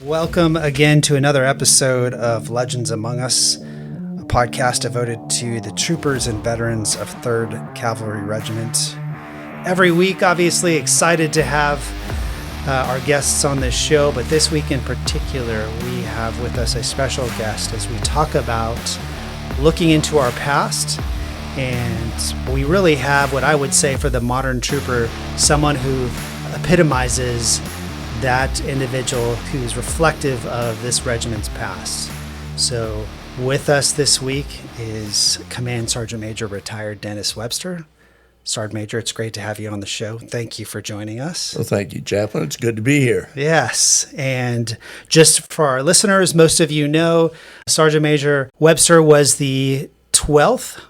Welcome again to another episode of Legends Among Us, a podcast devoted to the troopers and veterans of 3rd Cavalry Regiment. Every week, obviously, excited to have our guests on this show, but this week in particular, we have with us a special guest as we talk about looking into our past. And we really have what I would say for the modern trooper, someone who epitomizes that individual who is reflective of this regiment's past. So with us this week is Command Sergeant Major retired Dennis Webster. Sergeant Major, it's great to have you on the show. Thank you for joining us. Well, thank you, Chaplain. It's good to be here. Yes. And just for our listeners, most of you know Sergeant Major Webster was the 12th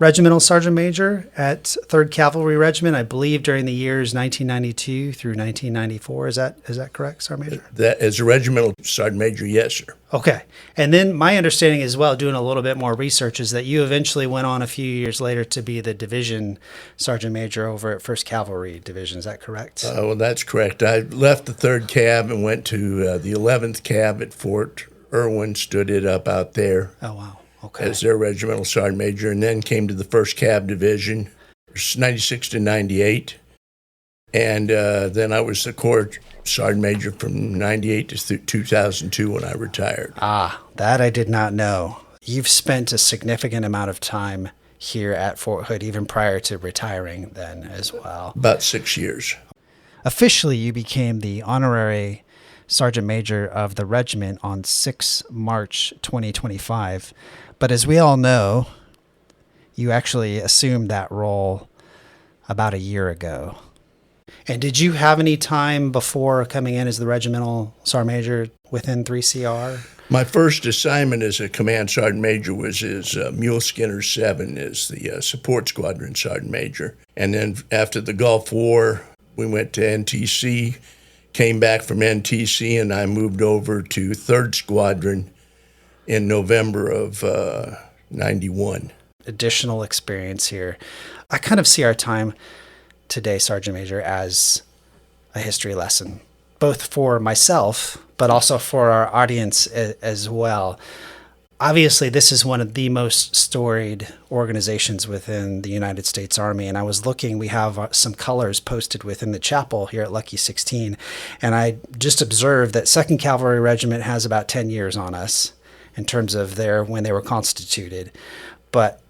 Regimental Sergeant Major at 3rd Cavalry Regiment, I believe during the years 1992 through 1994. Is that correct, Sergeant Major? That as a Regimental Sergeant Major, yes, sir. Okay. And then my understanding as well, doing a little bit more research, is that you eventually went on a few years later to be the Division Sergeant Major over at 1st Cavalry Division. Is that correct? Well, that's correct. I left the 3rd Cab and went to the 11th Cab at Fort Irwin, stood it up out there. Oh, wow. Okay. As their Regimental Sergeant Major, and then came to the 1st Cab Division, 96 to 98. And then I was the Corps Sergeant Major from 98 to 2002 when I retired. Ah, that I did not know. You've spent a significant amount of time here at Fort Hood, even prior to retiring then as well. About 6 years. Officially, you became the Honorary Sergeant Major of the regiment on 6 March 2025. But as we all know, you actually assumed that role about a year ago. And did you have any time before coming in as the Regimental Sergeant Major within 3CR? My first assignment as a Command Sergeant Major was as Mule Skinner 7 as the Support Squadron Sergeant Major. And then after the Gulf War, we went to NTC, came back from NTC, and I moved over to 3rd Squadron in November of 91. Additional experience here. I kind of see our time today, Sergeant Major, as a history lesson, both for myself, but also for our audience as well. Obviously, this is one of the most storied organizations within the United States Army. And I was looking, we have some colors posted within the chapel here at Lucky 16. And I just observed that 2nd Cavalry Regiment has about 10 years on us in terms of when they were constituted. But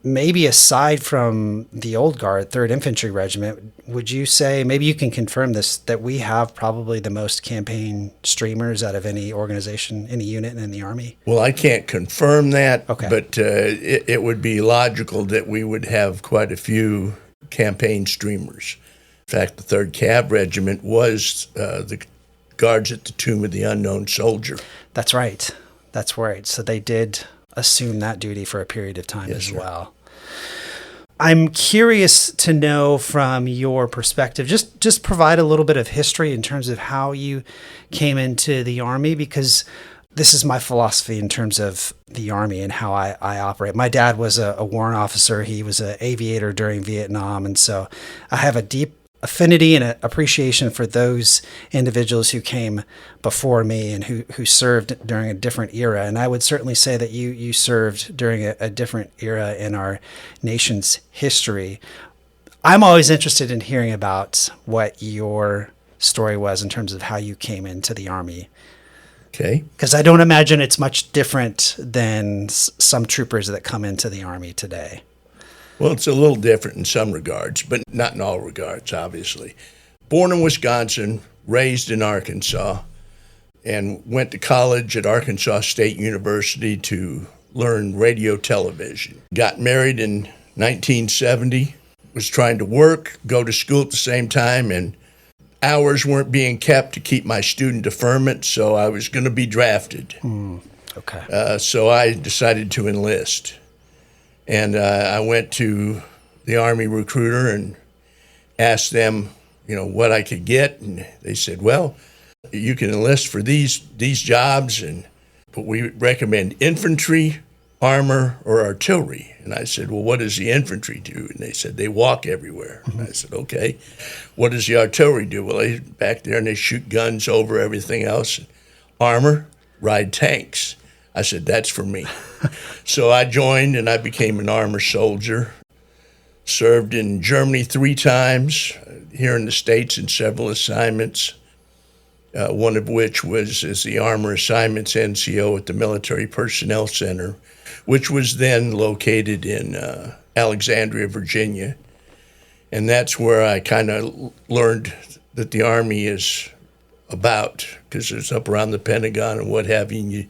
maybe aside from the old guard, 3rd Infantry Regiment, would you say, maybe you can confirm this, that we have probably the most campaign streamers out of any organization, any unit in the Army? Well, I can't confirm that, okay, but it would be logical that we would have quite a few campaign streamers. In fact, the 3rd Cav Regiment was the guards at the Tomb of the Unknown Soldier. That's right. That's right. So they did assume that duty for a period of time as well. I'm curious to know from your perspective, just provide a little bit of history in terms of how you came into the Army, because this is my philosophy in terms of the Army and how I operate. My dad was a warrant officer. He was an aviator during Vietnam. And so I have a deep affinity and an appreciation for those individuals who came before me and who served during a different era. And I would certainly say that you served during a different era in our nation's history. I'm always interested in hearing about what your story was in terms of how you came into the Army. Okay. Because I don't imagine it's much different than some troopers that come into the Army today. Well, it's a little different in some regards, but not in all regards, obviously. Born in Wisconsin, raised in Arkansas, and went to college at Arkansas State University to learn radio television. Got married in 1970, was trying to work, go to school at the same time, and hours weren't being kept to keep my student deferment, so I was going to be drafted. Okay. So I decided to enlist. And I went to the Army recruiter and asked them, what I could get. And they said, well, you can enlist for these jobs, but we recommend infantry, armor, or artillery. And I said, well, what does the infantry do? And they said, they walk everywhere. And I said, okay. What does the artillery do? Well, they back there and they shoot guns over everything else. armor, ride tanks. I said, that's for me. So I joined and I became an armor soldier. Served in Germany 3 times, here in the States in several assignments, one of which was as the Armor Assignments NCO at the Military Personnel Center, which was then located in Alexandria, Virginia. And that's where I kind of learned that the Army is about, because it's up around the Pentagon and what have you, and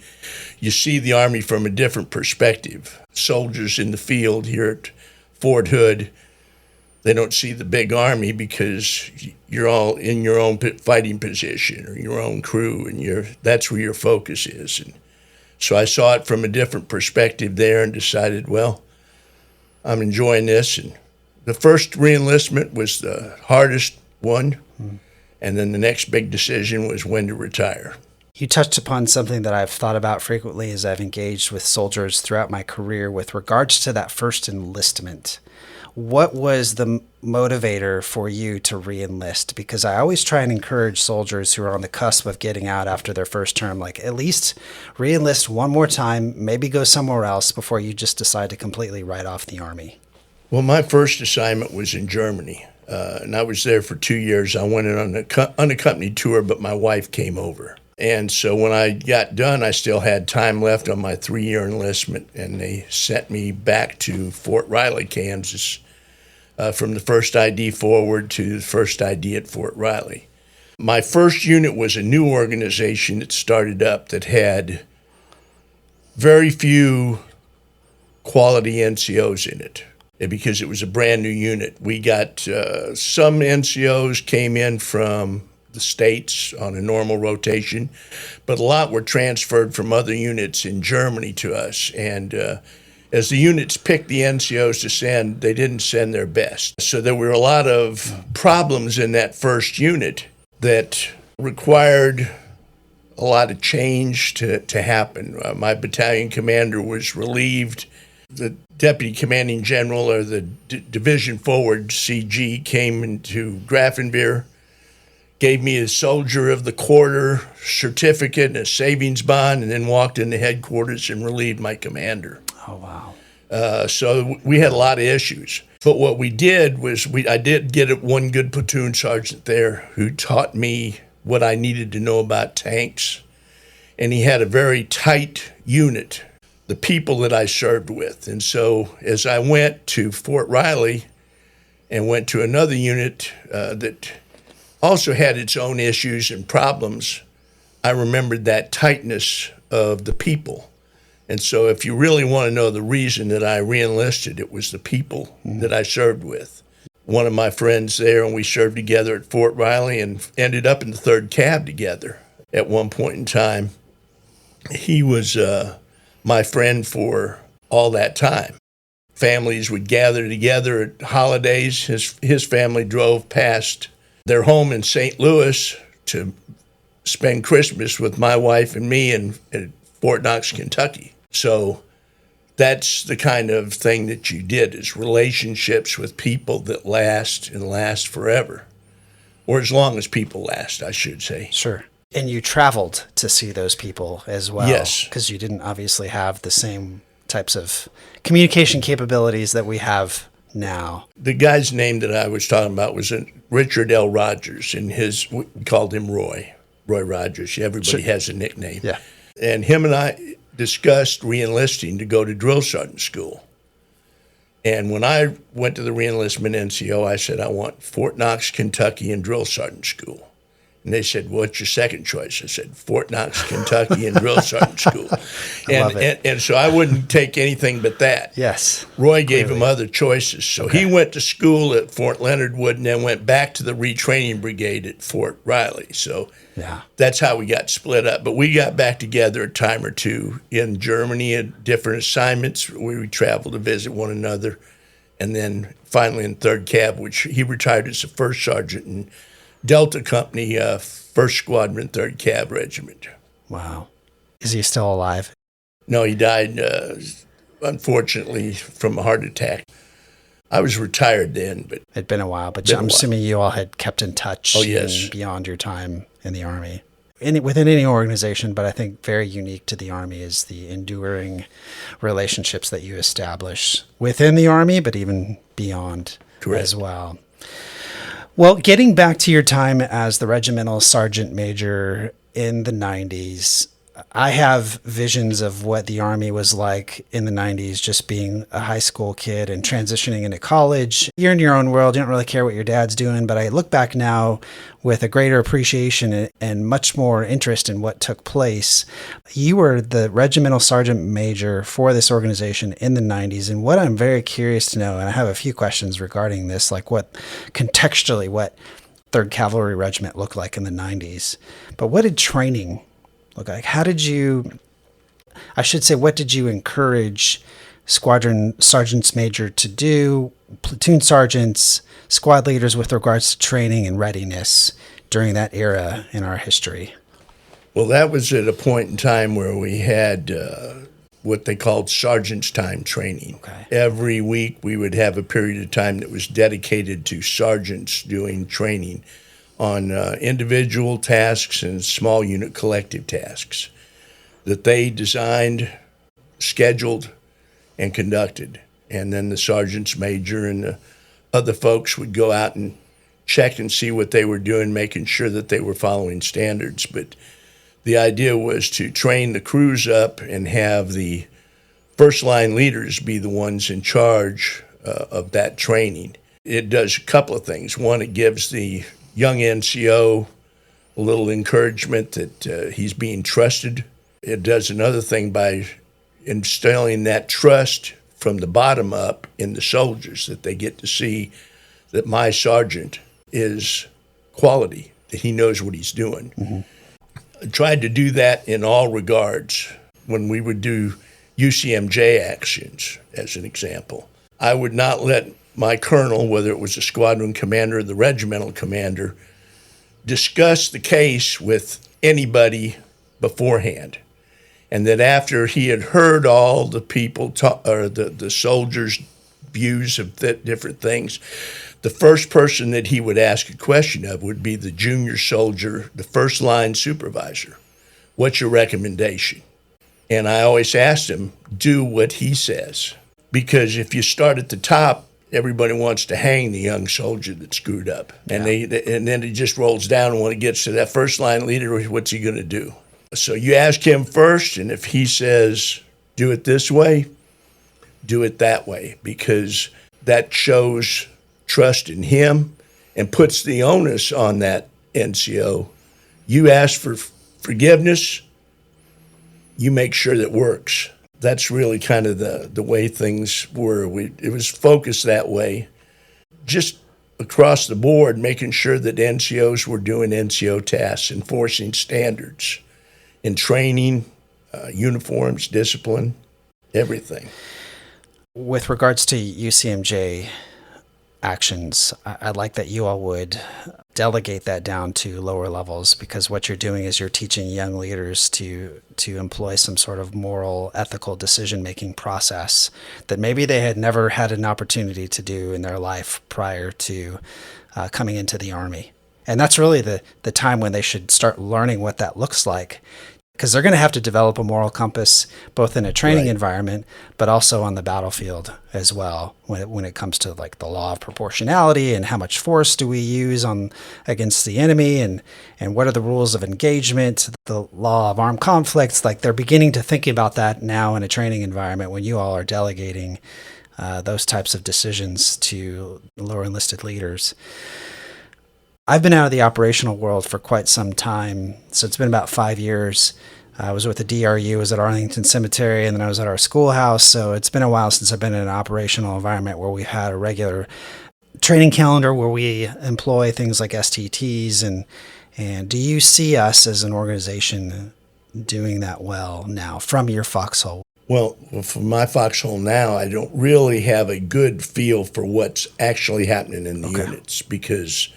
you see the Army from a different perspective. Soldiers in the field here at Fort Hood, they don't see the big Army because you're all in your own fighting position or your own crew, and that's where your focus is. And so I saw it from a different perspective there and decided, well, I'm enjoying this. And the first reenlistment was the hardest one. And then the next big decision was when to retire. You touched upon something that I've thought about frequently as I've engaged with soldiers throughout my career with regards to that first enlistment. What was the motivator for you to re-enlist? Because I always try and encourage soldiers who are on the cusp of getting out after their first term, like at least re-enlist one more time, maybe go somewhere else before you just decide to completely write off the Army. Well, my first assignment was in Germany. And I was there for 2 years. I went on an unaccompanied tour, but my wife came over. And so when I got done, I still had time left on my 3-year enlistment, and they sent me back to Fort Riley, Kansas, from the first ID forward to the first ID at Fort Riley. My first unit was a new organization that started up that had very few quality NCOs in it. Because it was a brand new unit. We got some NCOs came in from the States on a normal rotation, but a lot were transferred from other units in Germany to us. And as the units picked the NCOs to send, they didn't send their best. So there were a lot of problems in that first unit that required a lot of change to happen. My battalion commander was relieved. The deputy commanding general, or the division forward, CG, came into Grafenwehr, gave me a Soldier of the Quarter certificate and a savings bond, and then walked into headquarters and relieved my commander. Oh, wow. So we had a lot of issues. But what we did was I did get one good platoon sergeant there who taught me what I needed to know about tanks. And he had a very tight unit, the people that I served with. And so as I went to Fort Riley and went to another unit that also had its own issues and problems, I remembered that tightness of the people. And so if you really want to know the reason that I reenlisted, it was the people that I served with. One of my friends there, and we served together at Fort Riley and ended up in the 3rd Cav together at one point in time. He was my friend for all that time. Families would gather together at holidays. His family drove past their home in St. Louis to spend Christmas with my wife and me in Fort Knox, Kentucky. So that's the kind of thing that you did, is relationships with people that last and last forever, or as long as people last, I should say. Sure. And you traveled to see those people as well. Yes. Because you didn't obviously have the same types of communication capabilities that we have now. The guy's name that I was talking about was Richard L. Rogers, and we called him Roy Rogers. Everybody has a nickname. Yeah. And him and I discussed re-enlisting to go to drill sergeant school. And when I went to the re-enlistment NCO, I said, I want Fort Knox, Kentucky, and drill sergeant school. And they said, what's your second choice? I said, Fort Knox, Kentucky, and drill sergeant school. And so I wouldn't take anything but that. Yes. Roy gave him other choices. So he went to school at Fort Leonard Wood and then went back to the retraining brigade at Fort Riley. So that's how we got split up. But we got back together a time or two in Germany at different assignments where we traveled to visit one another. And then finally in 3rd Cav, which he retired as a first sergeant in Delta Company, 1st Squadron, 3rd Cav Regiment. Wow. Is he still alive? No, he died, unfortunately, from a heart attack. I was retired then, but It'd been a while, but I'm assuming you all had kept in touch yes. beyond your time in the Army. within any organization, but I think very unique to the Army is the enduring relationships that you establish within the Army, but even beyond as well. Well, getting back to your time as the regimental sergeant major in the 90s, I have visions of what the Army was like in the 90s, just being a high school kid and transitioning into college. You're in your own world. You don't really care what your dad's doing. But I look back now with a greater appreciation and much more interest in what took place. You were the regimental sergeant major for this organization in the 90s. And what I'm very curious to know, and I have a few questions regarding this, like what 3rd Cavalry Regiment looked like in the 90s. But what did training look like? What did you encourage squadron sergeants major to do, platoon sergeants, squad leaders with regards to training and readiness during that era in our history? Well, that was at a point in time where we had what they called sergeant's time training. Okay. Every week we would have a period of time that was dedicated to sergeants doing training on individual tasks and small unit collective tasks that they designed, scheduled, and conducted. And then the sergeants major and the other folks would go out and check and see what they were doing, making sure that they were following standards. But the idea was to train the crews up and have the first line leaders be the ones in charge of that training. It does a couple of things. One, it gives the young NCO a little encouragement that he's being trusted. It does another thing by instilling that trust from the bottom up in the soldiers, that they get to see that my sergeant is quality, that he knows what he's doing. Mm-hmm. I tried to do that in all regards. When we would do UCMJ actions, as an example, I would not let my colonel, whether it was the squadron commander or the regimental commander, discuss the case with anybody beforehand. And that after he had heard all the people or the soldiers' views of different things, the first person that he would ask a question of would be the junior soldier, the first line supervisor. What's your recommendation? And I always asked him, do what he says. Because if you start at the top, everybody wants to hang the young soldier that screwed up. Yeah. And then it just rolls down, and when it gets to that first line leader, what's he going to do? So you ask him first, and if he says, do it this way, do it that way, because that shows trust in him and puts the onus on that NCO. You ask for forgiveness, you make sure that works. That's really kind of the way things were. It was focused that way, just across the board, making sure that NCOs were doing NCO tasks, enforcing standards in training, uniforms, discipline, everything. With regards to UCMJ actions, I like that you all would delegate that down to lower levels, because what you're doing is you're teaching young leaders to employ some sort of moral, ethical decision-making process that maybe they had never had an opportunity to do in their life prior to coming into the Army. And that's really the time when they should start learning what that looks like, because they're going to have to develop a moral compass both in a training environment, but also on the battlefield as well, when it comes to like the law of proportionality and how much force do we use against the enemy, and what are the rules of engagement, the law of armed conflicts. Like, they're beginning to think about that now in a training environment when you all are delegating those types of decisions to lower enlisted leaders. I've been out of the operational world for quite some time, so it's been about 5 years. I was with the DRU, was at Arlington Cemetery, and then I was at our schoolhouse, so it's been a while since I've been in an operational environment where we've had a regular training calendar where we employ things like STTs, and do you see us as an organization doing that well now from your foxhole? Well, from my foxhole now, I don't really have a good feel for what's actually happening in the units, because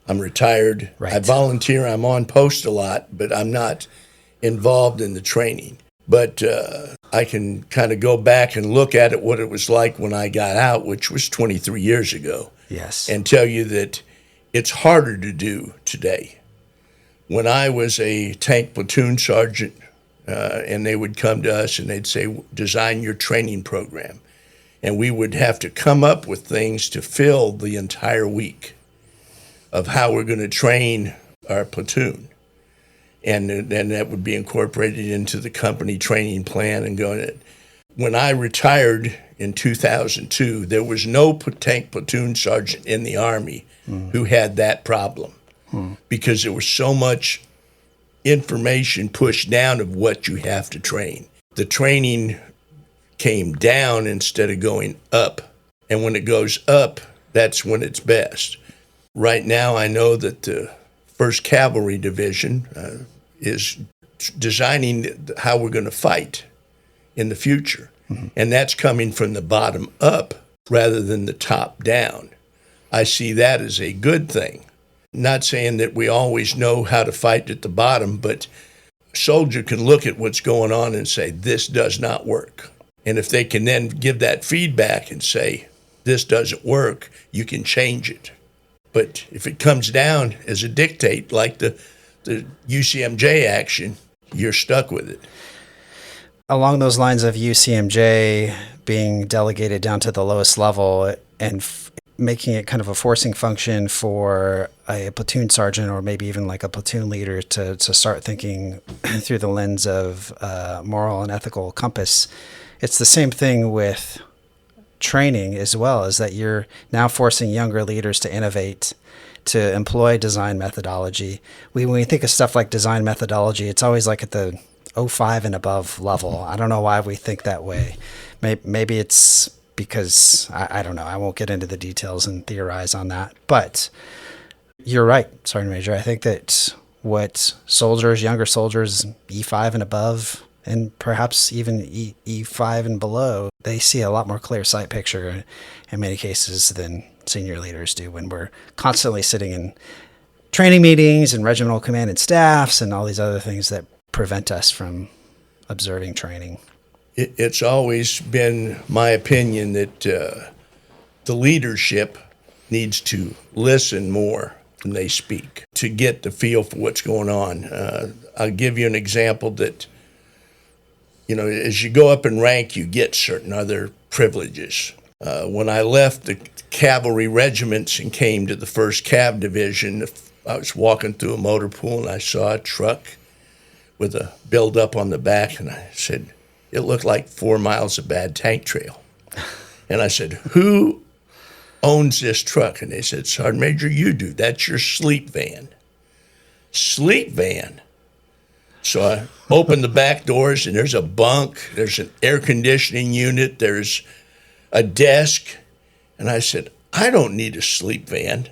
I'm retired. Right. I volunteer. I'm on post a lot, but I'm not involved in the training. But I can kind of go back and look at it, what it was like when I got out, which was 23 years ago. Yes. And tell you that it's harder to do today. When I was a tank platoon sergeant, and they would come to us and they'd say, design your training program. And we would have to come up with things to fill the entire week of how we're going to train our platoon. And then that would be incorporated into the company training plan and going. When I retired in 2002, there was no tank platoon sergeant in the Army who had that problem because there was so much information pushed down of what you have to train. The training came down instead of going up. And when it goes up, that's when it's best. Right now, I know that the 1st Cavalry Division is designing how we're going to fight in the future. And that's coming from the bottom up rather than the top down. I see that as a good thing. Not saying that we always know how to fight at the bottom, but a soldier can look at what's going on and say, this does not work. And if they can then give that feedback and say, this doesn't work, you can change it. But if it comes down as a dictate, like the UCMJ action, you're stuck with it. Along those lines of UCMJ being delegated down to the lowest level and making it kind of a forcing function for a platoon sergeant or maybe even like a platoon leader to start thinking through the lens of moral and ethical compass, it's the same thing with training as well, is that you're now forcing younger leaders to innovate, to employ design methodology. When we think of stuff like design methodology, it's always like at the 05 and above level. I don't know why we think that way. Maybe it's because, I don't know. I won't get into the details and theorize on that. But you're right, Sergeant Major. I think that what soldiers, younger soldiers, E5 and above, and perhaps even E5 and below, they see a lot more clear sight picture in many cases than senior leaders do when we're constantly sitting in training meetings and regimental command and staffs and all these other things that prevent us from observing training. It's always been my opinion that the leadership needs to listen more than they speak to get the feel for what's going on. I'll give you an example that, as you go up in rank, you get certain other privileges. When I left the cavalry regiments and came to the 1st Cav Division, I was walking through a motor pool and I saw a truck with a build-up on the back, and I said, it looked like 4 miles of bad tank trail. And I said, who owns this truck? And they said, Sergeant Major, you do. That's your sleep van. Sleep van? So I opened the back doors, and there's a bunk, there's an air conditioning unit, there's a desk. And I said, I don't need a sleep van.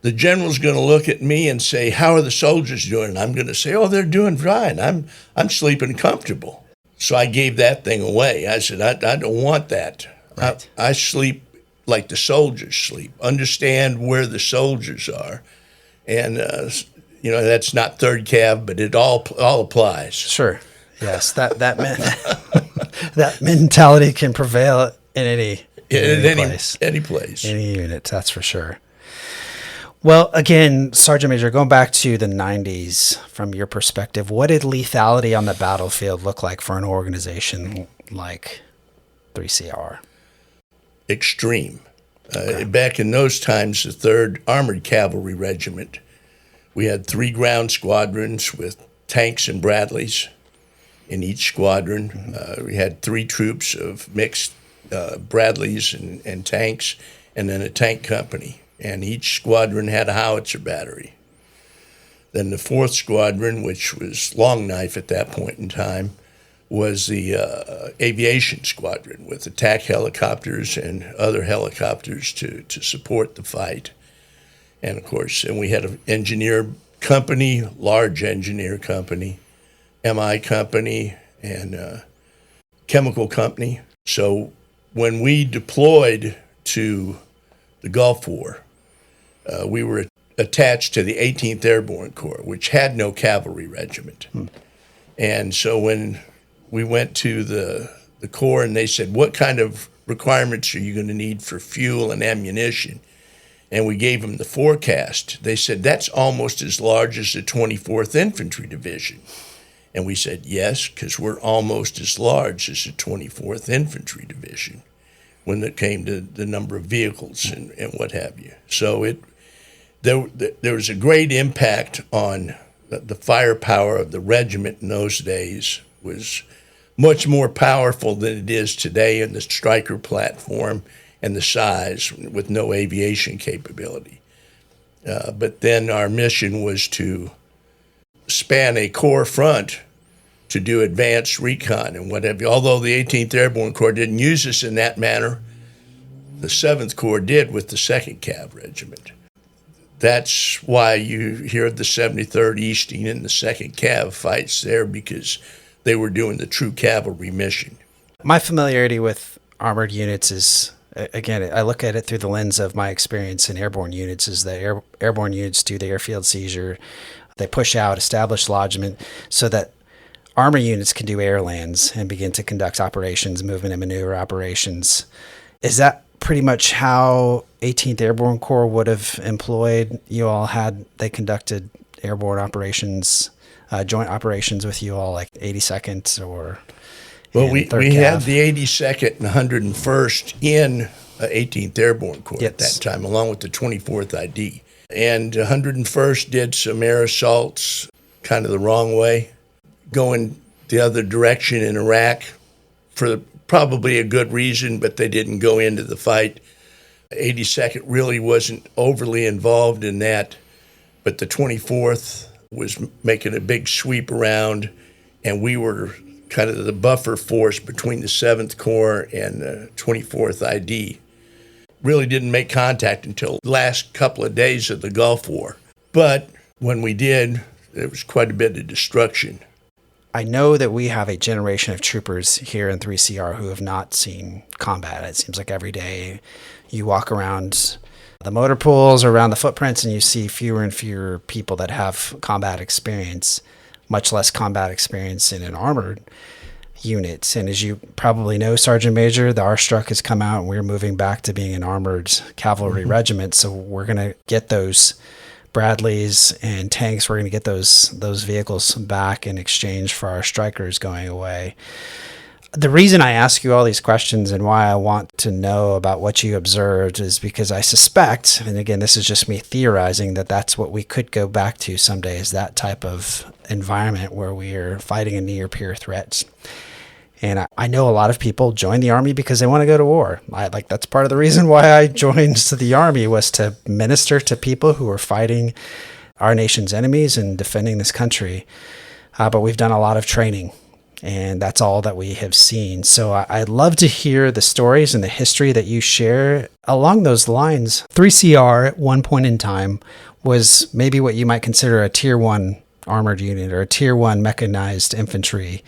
The general's going to look at me and say, how are the soldiers doing? And I'm going to say, oh, they're doing fine. I'm sleeping comfortable. So I gave that thing away. I said, I don't want that. Right. I sleep like the soldiers sleep. Understand where the soldiers are. And, that's not 3rd Cav, but it all applies. Sure. Yes, that mentality can prevail in any place. Any place. Any unit, that's for sure. Well, again, Sergeant Major, going back to the 90s, from your perspective, what did lethality on the battlefield look like for an organization like 3CR? Extreme. Okay. Back in those times, the 3rd Armored Calvary Regiment, we had 3 ground squadrons with tanks and Bradleys in each squadron. Mm-hmm. We had 3 troops of mixed Bradleys and tanks, and then a tank company. And each squadron had a howitzer battery. Then the 4th Squadron, which was Long Knife at that point in time, was the aviation squadron with attack helicopters and other helicopters to support the fight. And, of course, we had an engineer company, large engineer company, MI company, and chemical company. So when we deployed to the Gulf War, we were attached to the 18th Airborne Corps, which had no cavalry regiment. And so when we went to the Corps and they said, what kind of requirements are you going to need for fuel and ammunition? And we gave them the forecast. They said, that's almost as large as the 24th Infantry Division. And we said, yes, because we're almost as large as the 24th Infantry Division when it came to the number of vehicles and what have you. So there was a great impact on the firepower of the regiment in those days. Was much more powerful than it is today in the Stryker platform and the size with no aviation capability. But then our mission was to span a corps front to do advanced recon and what have you. Although the 18th Airborne Corps didn't use us in that manner, the 7th Corps did with the 2nd Cav Regiment. That's why you hear the 73rd Easting and the 2nd Cav fights there, because they were doing the true cavalry mission. My familiarity with armored units is, again, I look at it through the lens of my experience in airborne units, is that airborne units do the airfield seizure. They push out, establish lodgment so that armor units can do air lands and begin to conduct operations, movement and maneuver operations. Is that pretty much how 18th Airborne Corps would have employed? You all they conducted airborne operations, joint operations with you all, like 82nd or... Well, we had the 82nd and 101st in 18th Airborne Corps at that time, along with the 24th ID. And 101st did some air assaults kind of the wrong way, going the other direction in Iraq for probably a good reason, but they didn't go into the fight. 82nd really wasn't overly involved in that, but the 24th was making a big sweep around, and we were kind of the buffer force between the 7th Corps and the 24th ID. Really didn't make contact until the last couple of days of the Gulf War. But when we did, there was quite a bit of destruction. I know that we have a generation of troopers here in 3CR who have not seen combat. It seems like every day you walk around the motor pools or around the footprints and you see fewer and fewer people that have combat experience, much less combat experience in an armored unit. And as you probably know, Sergeant Major, the R-Struck has come out and we're moving back to being an armored cavalry regiment. So we're going to get those Bradleys and tanks. We're going to get those vehicles back in exchange for our Strykers going away. The reason I ask you all these questions and why I want to know about what you observed is because I suspect, and again, this is just me theorizing, that that's what we could go back to someday, is that type of environment where we are fighting a near peer threat. And I know a lot of people join the Army because they want to go to war. That's part of the reason why I joined the Army, was to minister to people who are fighting our nation's enemies and defending this country. But we've done a lot of training, and that's all that we have seen. So I'd love to hear the stories and the history that you share along those lines. 3CR at one point in time was maybe what you might consider a Tier 1 armored unit or a Tier 1 mechanized infantry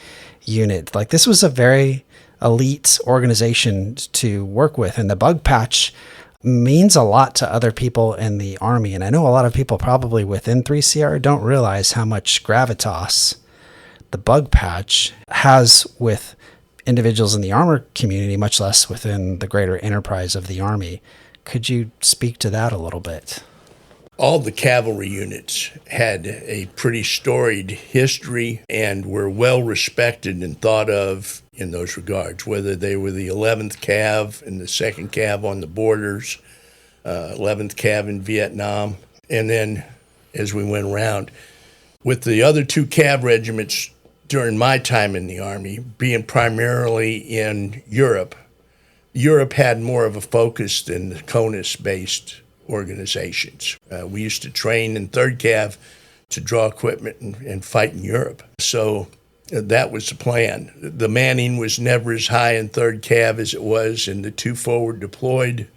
unit. Like, this was a very elite organization to work with, and the bug patch means a lot to other people in the Army. And I know a lot of people probably within 3CR don't realize how much gravitas the bug patch has with individuals in the armor community, much less within the greater enterprise of the Army. Could you speak to that a little bit? All the cavalry units had a pretty storied history and were well respected and thought of in those regards, whether they were the 11th Cav and the 2nd Cav on the borders, 11th Cav in Vietnam, and then as we went around. With the other two Cav regiments during my time in the Army being primarily in Europe, Europe had more of a focus than the CONUS-based organizations. We used to train in 3rd Cav to draw equipment and fight in Europe. So that was the plan. The manning was never as high in 3rd Cav as it was in the two forward deployed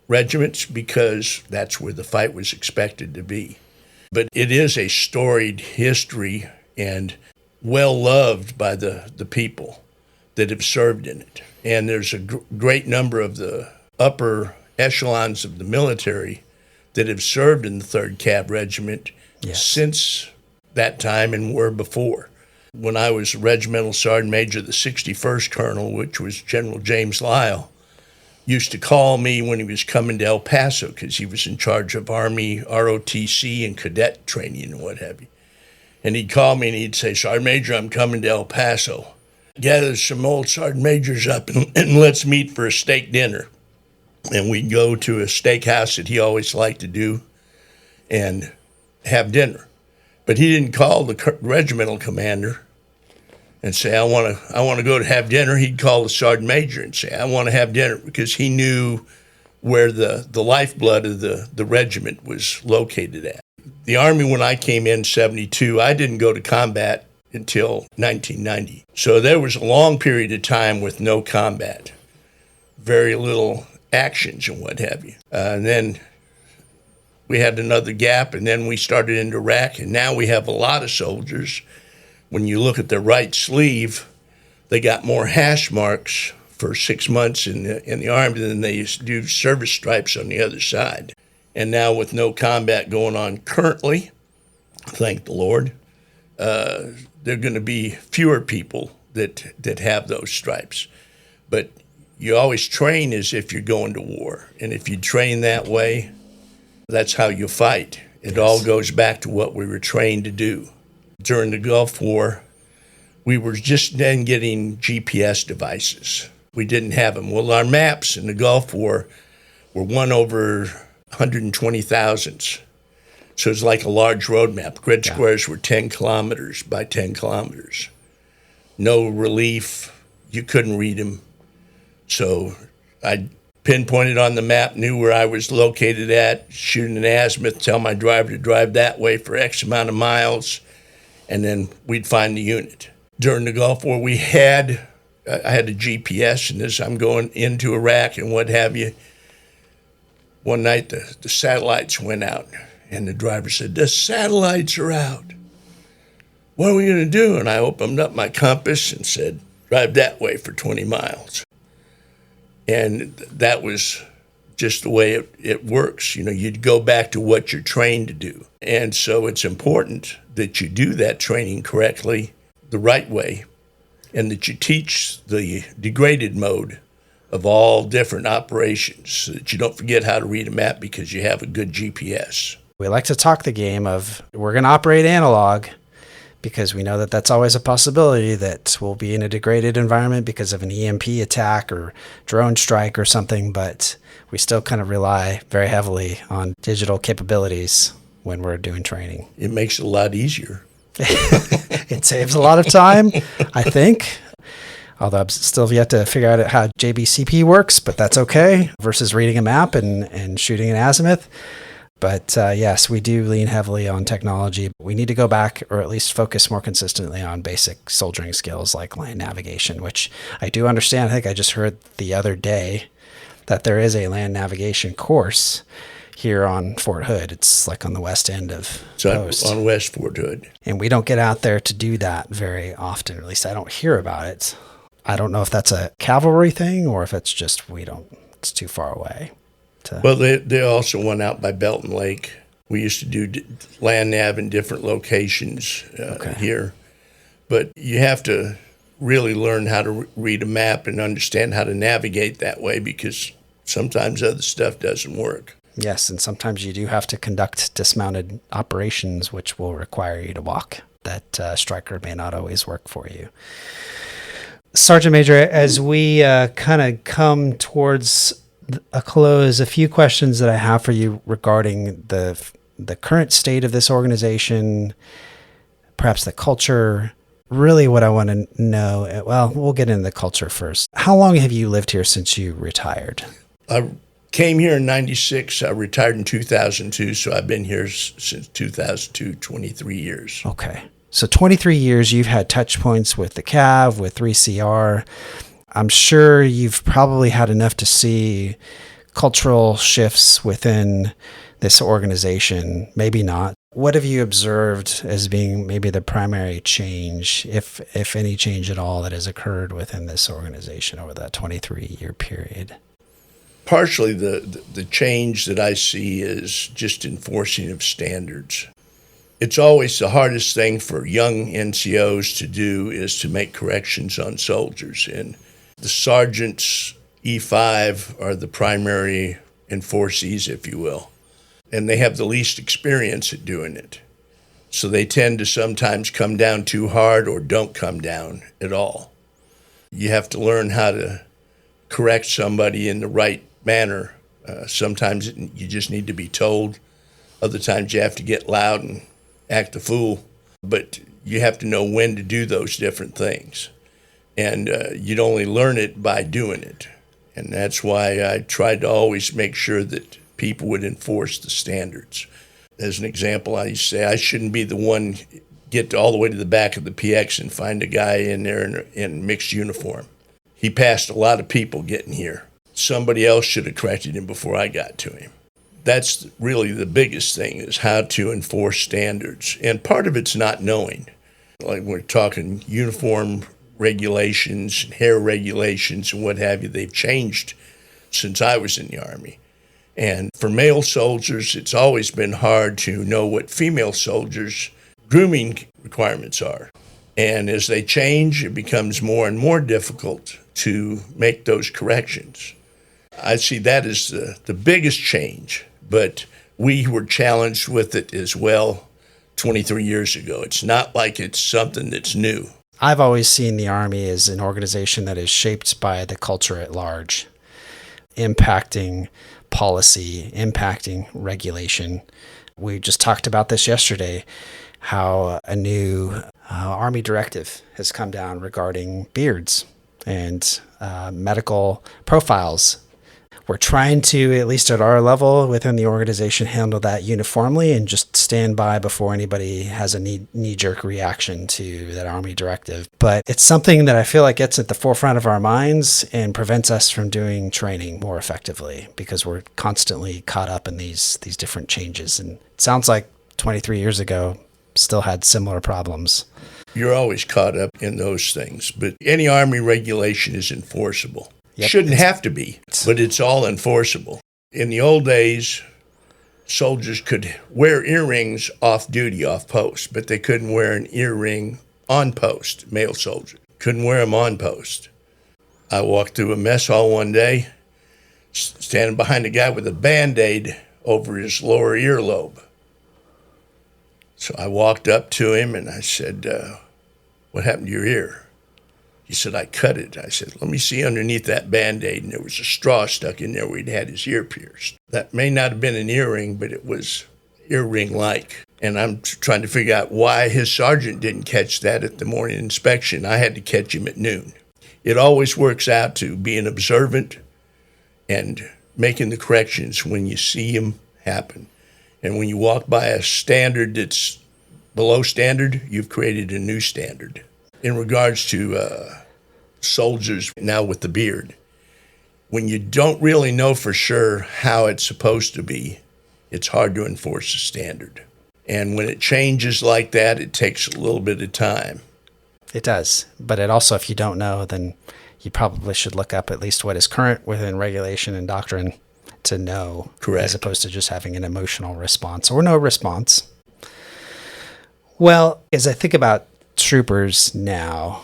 regiments, because that's where the fight was expected to be. But it is a storied history and well loved by the people that have served in it. And there's a great number of the upper echelons of the military that have served in the 3rd Cav Regiment since that time and were before. When I was Regimental Sergeant Major, the 61st Colonel, which was General James Lyle, used to call me when he was coming to El Paso because he was in charge of Army ROTC and cadet training and what have you. And he'd call me and he'd say, Sergeant Major, I'm coming to El Paso. Gather some old Sergeant Majors up and let's meet for a steak dinner. And we'd go to a steakhouse that he always liked to do and have dinner. But he didn't call the regimental commander and say, I want to go to have dinner. He'd call the sergeant major and say, I want to have dinner, because he knew where the lifeblood of the regiment was located at. The Army, when I came in 72, I didn't go to combat until 1990. So there was a long period of time with no combat, very little actions and what have you. And then we had another gap, and then we started into Iraq, and now we have a lot of soldiers. When you look at their right sleeve, they got more hash marks for 6 months in the Army than they used to do service stripes on the other side. And now with no combat going on currently, thank the Lord, there are going to be fewer people that have those stripes. But you always train as if you're going to war. And if you train that way, that's how you fight. It all goes back to what we were trained to do. During the Gulf War, we were just then getting GPS devices. We didn't have them. Well, our maps in the Gulf War were 1 over 120,000. So it's like a large road map. Grid squares were 10 kilometers by 10 kilometers. No relief. You couldn't read them. So I pinpointed on the map, knew where I was located at, shooting an azimuth, tell my driver to drive that way for X amount of miles, and then we'd find the unit. During the Gulf War, I had a GPS, and as I'm going into Iraq and what have you, one night the satellites went out, and the driver said, the satellites are out. What are we going to do? And I opened up my compass and said, drive that way for 20 miles. And that was just the way it works. You know, you'd go back to what you're trained to do. And so it's important that you do that training correctly, the right way, and that you teach the degraded mode of all different operations so that you don't forget how to read a map because you have a good GPS. We like to talk the game of we're going to operate analog because we know that that's always a possibility that we'll be in a degraded environment because of an EMP attack or drone strike or something, but we still kind of rely very heavily on digital capabilities when we're doing training. It makes it a lot easier. It saves a lot of time, I think. Although I'm still yet to figure out how JBCP works, but that's okay, versus reading a map and shooting an azimuth. But yes, we do lean heavily on technology. We need to go back, or at least focus more consistently on basic soldiering skills like land navigation, which I do understand. I think I just heard the other day that there is a land navigation course here on Fort Hood. It's like on the west end of Post. On West Fort Hood. And we don't get out there to do that very often, or at least I don't hear about it. I don't know if that's a cavalry thing or if it's just it's too far away. Well, they also went out by Belton Lake. We used to do land nav in different locations here. But you have to really learn how to read a map and understand how to navigate that way, because sometimes other stuff doesn't work. Yes, and sometimes you do have to conduct dismounted operations, which will require you to walk. That striker may not always work for you. Sergeant Major, as we kind of come towards a close, a few questions that I have for you regarding the current state of this organization, perhaps the culture. Really what I want to know, well, we'll get into the culture first. How long have you lived here since you retired? I came here in 96. I retired in 2002, so I've been here since 2002, 23 years. Okay. So 23 years, you've had touch points with the CAV, with 3CR. I'm sure you've probably had enough to see cultural shifts within this organization. Maybe not. What have you observed as being maybe the primary change, if any change at all, that has occurred within this organization over that 23-year period? Partially the change that I see is just enforcing of standards. It's always the hardest thing for young NCOs to do is to make corrections on soldiers. And the sergeants, E5 are the primary enforcees, if you will, and they have the least experience at doing it. So they tend to sometimes come down too hard or don't come down at all. You have to learn how to correct somebody in the right manner. Sometimes you just need to be told. Other times you have to get loud and act a fool. But you have to know when to do those different things. And you'd only learn it by doing it. And that's why I tried to always make sure that people would enforce the standards. As an example, I used to say I shouldn't be the one get all the way to the back of the PX and find a guy in there in mixed uniform. He passed a lot of people getting here. Somebody else should have corrected him before I got to him. That's really the biggest thing, is how to enforce standards. And part of it's not knowing. Like we're talking uniform regulations, hair regulations, and what have you. They've changed since I was in the Army. And for male soldiers, it's always been hard to know what female soldiers' grooming requirements are. And as they change, it becomes more and more difficult to make those corrections. I see that as the biggest change, but we were challenged with it as well 23 years ago. It's not like it's something that's new. I've always seen the Army as an organization that is shaped by the culture at large, impacting policy, impacting regulation. We just talked about this yesterday, how a new Army directive has come down regarding beards and medical profiles. We're trying to, at least at our level within the organization, handle that uniformly and just stand by before anybody has a knee-jerk reaction to that Army directive. But it's something that I feel like gets at the forefront of our minds and prevents us from doing training more effectively, because we're constantly caught up in these different changes. And it sounds like 23 years ago still had similar problems. You're always caught up in those things, but any Army regulation is enforceable. Yep. Shouldn't have to be, but it's all enforceable. In the old days, soldiers could wear earrings off duty, off post, but they couldn't wear an earring on post. Male soldier couldn't wear them on post. I walked through a mess hall one day, standing behind a guy with a Band-Aid over his lower earlobe. So I walked up to him and I said, "What happened to your ear?" He said, "I cut it." I said, "Let me see underneath that Band-Aid." And there was a straw stuck in there where he'd had his ear pierced. That may not have been an earring, but it was earring-like. And I'm trying to figure out why his sergeant didn't catch that at the morning inspection. I had to catch him at noon. It always works out to being observant and making the corrections when you see them happen. And when you walk by a standard that's below standard, you've created a new standard. In regards to soldiers now with the beard, when you don't really know for sure how it's supposed to be, it's hard to enforce the standard. And when it changes like that, it takes a little bit of time. It does. But it also, if you don't know, then you probably should look up at least what is current within regulation and doctrine to know. Correct. As opposed to just having an emotional response or no response. Well, as I think about troopers now,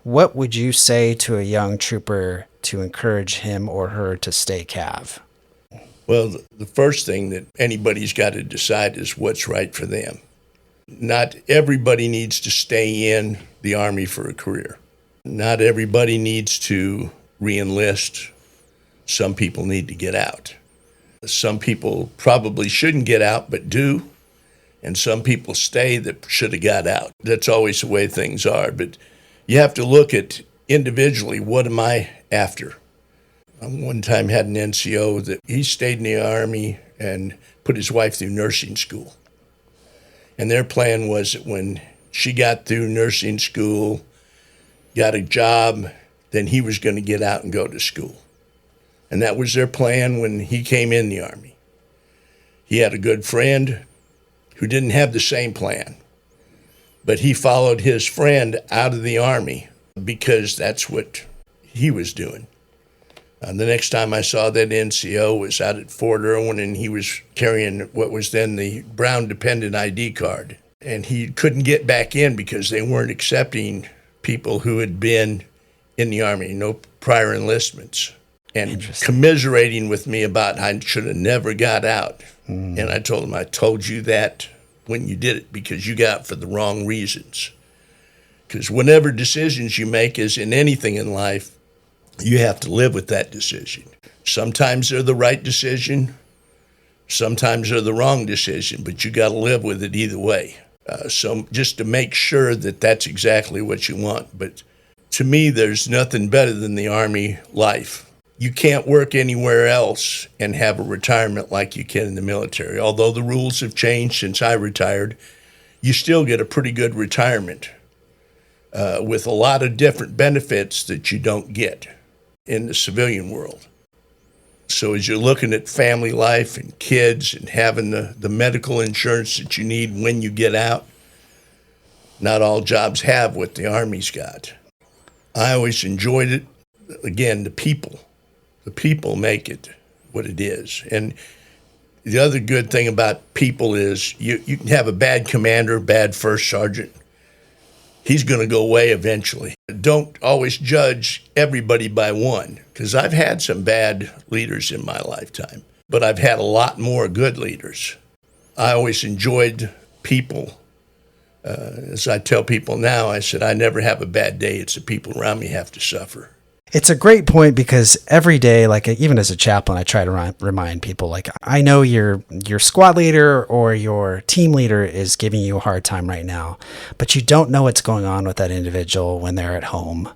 what would you say to a young trooper to encourage him or her to stay Cav? Well, the first thing that anybody's got to decide is what's right for them. Not everybody needs to stay in the Army for a career. Not everybody needs to re-enlist. Some people need to get out. Some people probably shouldn't get out but do. And some people stay that should have got out. That's always the way things are. But you have to look at individually, what am I after? I one time had an NCO that he stayed in the Army and put his wife through nursing school. And their plan was that when she got through nursing school, got a job, then he was going to get out and go to school. And that was their plan when he came in the Army. He had a good friend who didn't have the same plan, but he followed his friend out of the Army because that's what he was doing. The next time I saw that NCO was out at Fort Irwin, and he was carrying what was then the Brown Dependent ID card. And he couldn't get back in because they weren't accepting people who had been in the Army, no prior enlistments. and commiserating with me about I should have never got out. And I told him, I told you that when you did it because you got for the wrong reasons. Because whatever decisions you make is in anything in life, you have to live with that decision. Sometimes they're the right decision. Sometimes they're the wrong decision, but you got to live with it either way. So just to make sure that that's exactly what you want. But to me, there's nothing better than the Army life. You can't work anywhere else and have a retirement like you can in the military. Although the rules have changed since I retired, you still get a pretty good retirement with a lot of different benefits that you don't get in the civilian world. So as you're looking at family life and kids and having the medical insurance that you need when you get out, not all jobs have what the Army's got. I always enjoyed it. Again, the people. The people make it what it is. And the other good thing about people is you can have a bad commander, bad first sergeant. He's going to go away eventually. Don't always judge everybody by one, because I've had some bad leaders in my lifetime, but I've had a lot more good leaders. I always enjoyed people. As I tell people now, I said, I never have a bad day. It's the people around me have to suffer. It's a great point because every day, like even as a chaplain, I try to remind people, like, I know your squad leader or your team leader is giving you a hard time right now, but you don't know what's going on with that individual when they're at home.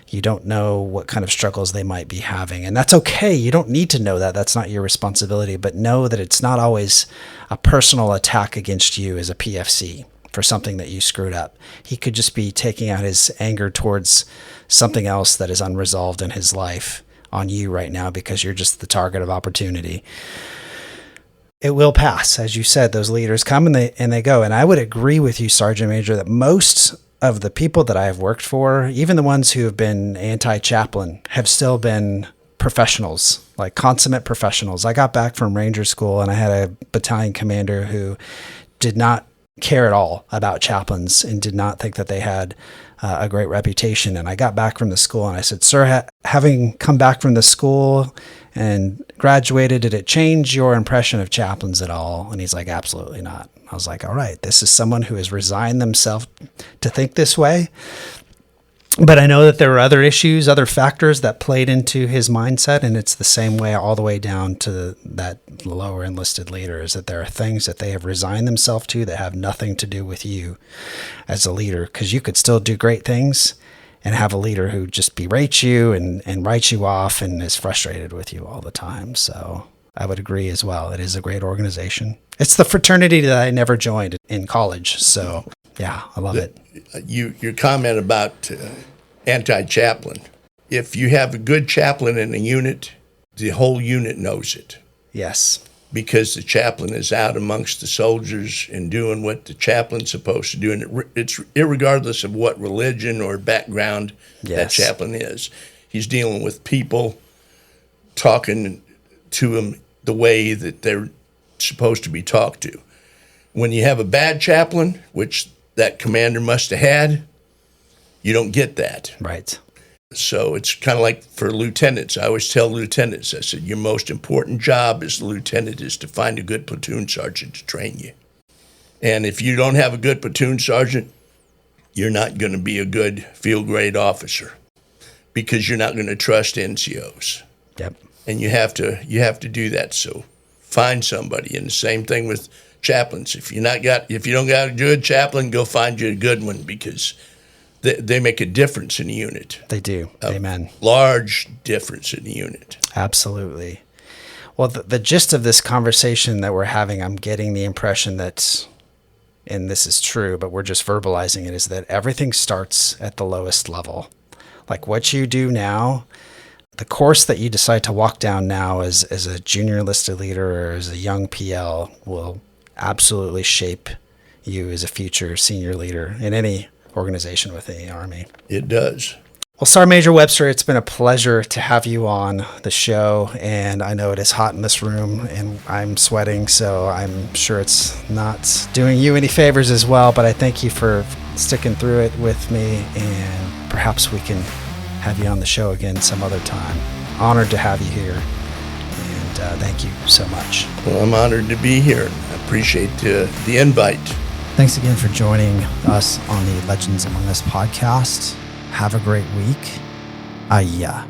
You don't know what kind of struggles they might be having, and that's okay. You don't need to know that. That's not your responsibility, but know that it's not always a personal attack against you as a PFC for something that you screwed up. He could just be taking out his anger towards something else that is unresolved in his life on you right now because you're just the target of opportunity. It will pass. As you said, those leaders come and they go. And I would agree with you, Sergeant Major, that most of the people that I have worked for, even the ones who have been anti-chaplain, have still been professionals, like consummate professionals. I got back from Ranger School and I had a battalion commander who did not care at all about chaplains and did not think that they had a great reputation. And I got back from the school and I said, sir, having come back from the school and graduated, did it change your impression of chaplains at all? And he's like, absolutely not. I was like, all right, this is someone who has resigned themselves to think this way. But I know that there were other issues, other factors that played into his mindset, and it's the same way all the way down to that lower enlisted leader, is that there are things that they have resigned themselves to that have nothing to do with you as a leader, because you could still do great things and have a leader who just berates you and writes you off and is frustrated with you all the time. So I would agree as well. It is a great organization. It's the fraternity that I never joined in college, so yeah, I love it. Your comment about anti-chaplain. If you have a good chaplain in a unit, the whole unit knows it. Yes. Because the chaplain is out amongst the soldiers and doing what the chaplain's supposed to do. And it's irregardless of what religion or background that chaplain is. He's dealing with people, talking to them the way that they're supposed to be talked to. When you have a bad chaplain, which that commander must have had, you don't get that. Right. So it's kind of like for lieutenants. I always tell lieutenants, I said, your most important job as a lieutenant is to find a good platoon sergeant to train you. And if you don't have a good platoon sergeant, you're not going to be a good field grade officer because you're not going to trust NCOs. Yep. And you have to do that. So find somebody. And the same thing with chaplains. If you don't got a good chaplain, go find you a good one, because they make a difference in the unit. They do. Amen. Large difference in the unit. Absolutely. Well, the gist of this conversation that we're having, I'm getting the impression that, and this is true, but we're just verbalizing it, is that everything starts at the lowest level. Like what you do now, the course that you decide to walk down now as a junior enlisted leader or as a young PL will absolutely shape you as a future senior leader in any organization within the Army. It does. Well, Sergeant Major Webster, it's been a pleasure to have you on the show, and I know it is hot in this room and I'm sweating, so I'm sure it's not doing you any favors as well, but I thank you for sticking through it with me, and perhaps we can have you on the show again some other time. honored to have you here. And thank you so much. Well, I'm honored to be here. I appreciate the invite. Thanks again for joining us on the Legends Among Us podcast. Have a great week. Ayah.